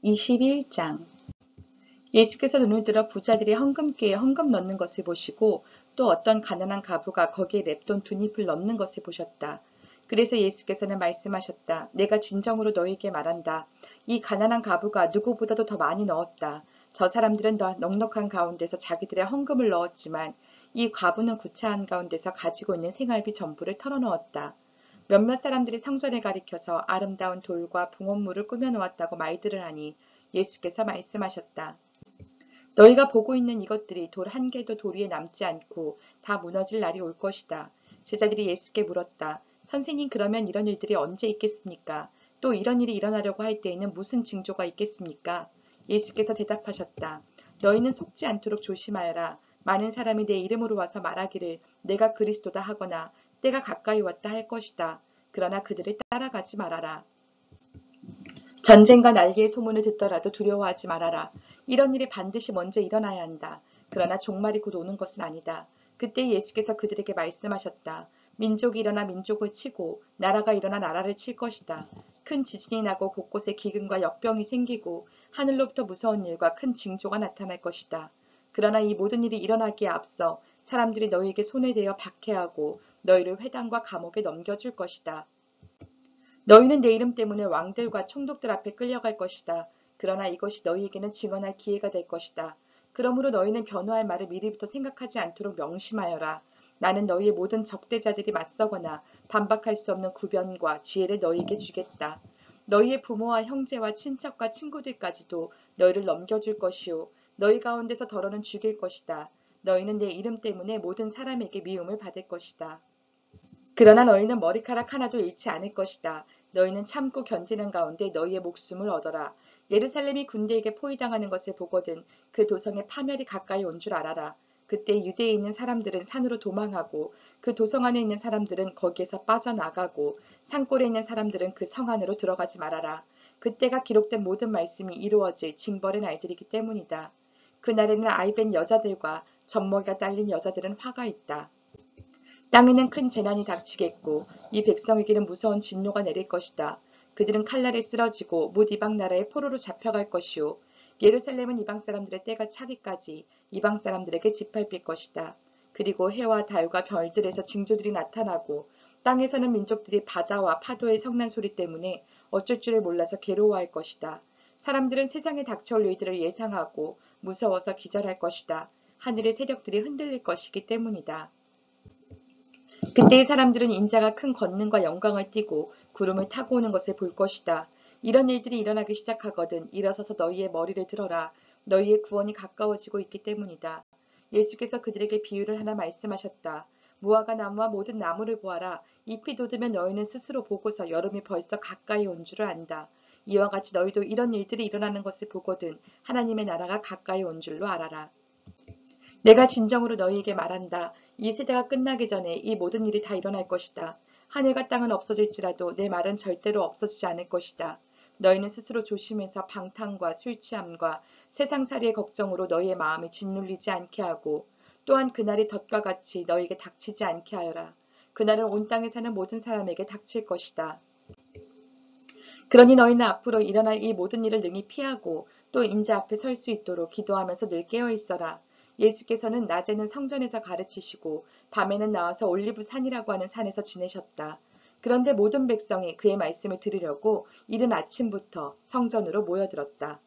21장 예수께서 눈을 들어 부자들이 헌금기에 헌금 넣는 것을 보시고 또 어떤 가난한 과부가 거기에 랩돈 2닙을 넣는 것을 보셨다. 그래서 예수께서는 말씀하셨다. 내가 진정으로 너희에게 말한다. 이 가난한 과부가 누구보다도 더 많이 넣었다. 저 사람들은 넉넉한 가운데서 자기들의 헌금을 넣었지만 이 과부는 구차한 가운데서 가지고 있는 생활비 전부를 털어넣었다. 몇몇 사람들이 성전에 가리켜서 아름다운 돌과 봉헌물을 꾸며놓았다고 말들을 하니 예수께서 말씀하셨다. 너희가 보고 있는 이것들이 돌 한 개도 돌 위에 남지 않고 다 무너질 날이 올 것이다. 제자들이 예수께 물었다. 선생님, 그러면 이런 일들이 언제 있겠습니까? 또 이런 일이 일어나려고 할 때에는 무슨 징조가 있겠습니까? 예수께서 대답하셨다. 너희는 속지 않도록 조심하여라. 많은 사람이 내 이름으로 와서 말하기를 내가 그리스도다 하거나 때가 가까이 왔다 할 것이다. 그러나 그들을 따라가지 말아라. 전쟁과 난리의 소문을 듣더라도 두려워하지 말아라. 이런 일이 반드시 먼저 일어나야 한다. 그러나 종말이 곧 오는 것은 아니다. 그때 예수께서 그들에게 말씀하셨다. 민족이 일어나 민족을 치고 나라가 일어나 나라를 칠 것이다. 큰 지진이 나고 곳곳에 기근과 역병이 생기고 하늘로부터 무서운 일과 큰 징조가 나타날 것이다. 그러나 이 모든 일이 일어나기에 앞서 사람들이 너희에게 손을 대어 박해하고 너희를 회당과 감옥에 넘겨줄 것이다. 너희는 내 이름 때문에 왕들과 총독들 앞에 끌려갈 것이다. 그러나 이것이 너희에게는 증언할 기회가 될 것이다. 그러므로 너희는 변호할 말을 미리부터 생각하지 않도록 명심하여라. 나는 너희의 모든 적대자들이 맞서거나 반박할 수 없는 구변과 지혜를 너희에게 주겠다. 너희의 부모와 형제와 친척과 친구들까지도 너희를 넘겨줄 것이요. 너희 가운데서 더러는 죽일 것이다. 너희는 내 이름 때문에 모든 사람에게 미움을 받을 것이다. 그러나 너희는 머리카락 하나도 잃지 않을 것이다. 너희는 참고 견디는 가운데 너희의 목숨을 얻어라. 예루살렘이 군대에게 포위당하는 것을 보거든 그 도성의 파멸이 가까이 온 줄 알아라. 그때 유대에 있는 사람들은 산으로 도망하고 그 도성 안에 있는 사람들은 거기에서 빠져나가고 산골에 있는 사람들은 그 성 안으로 들어가지 말아라. 그때가 기록된 모든 말씀이 이루어질 징벌의 날들이기 때문이다. 그날에는 아이벤 여자들과 젖먹이가 딸린 여자들은 화가 있다. 땅에는 큰 재난이 닥치겠고 이 백성에게는 무서운 진노가 내릴 것이다. 그들은 칼날에 쓰러지고 못 이방 나라의 포로로 잡혀갈 것이요. 예루살렘은 이방 사람들의 때가 차기까지 이방 사람들에게 짓밟힐 것이다. 그리고 해와 달과 별들에서 징조들이 나타나고 땅에서는 민족들이 바다와 파도의 성난 소리 때문에 어쩔 줄을 몰라서 괴로워할 것이다. 사람들은 세상에 닥쳐올 일들을 예상하고 무서워서 기절할 것이다. 하늘의 세력들이 흔들릴 것이기 때문이다. 그때의 사람들은 인자가 큰 권능과 영광을 띠고 구름을 타고 오는 것을 볼 것이다. 이런 일들이 일어나기 시작하거든 일어서서 너희의 머리를 들어라. 너희의 구원이 가까워지고 있기 때문이다. 예수께서 그들에게 비유를 하나 말씀하셨다. 무화과 나무와 모든 나무를 보아라. 잎이 돋으면 너희는 스스로 보고서 여름이 벌써 가까이 온 줄을 안다. 이와 같이 너희도 이런 일들이 일어나는 것을 보거든 하나님의 나라가 가까이 온 줄로 알아라. 내가 진정으로 너희에게 말한다. 이 세대가 끝나기 전에 이 모든 일이 다 일어날 것이다. 하늘과 땅은 없어질지라도 내 말은 절대로 없어지지 않을 것이다. 너희는 스스로 조심해서 방탕과 술 취함과 세상살이의 걱정으로 너희의 마음을 짓눌리지 않게 하고 또한 그날이 덫과 같이 너희에게 닥치지 않게 하여라. 그날은 온 땅에 사는 모든 사람에게 닥칠 것이다. 그러니 너희는 앞으로 일어날 이 모든 일을 능히 피하고 또 인자 앞에 설 수 있도록 기도하면서 늘 깨어 있어라. 예수께서는 낮에는 성전에서 가르치시고 밤에는 나와서 올리브 산이라고 하는 산에서 지내셨다. 그런데 모든 백성이 그의 말씀을 들으려고 이른 아침부터 성전으로 모여들었다.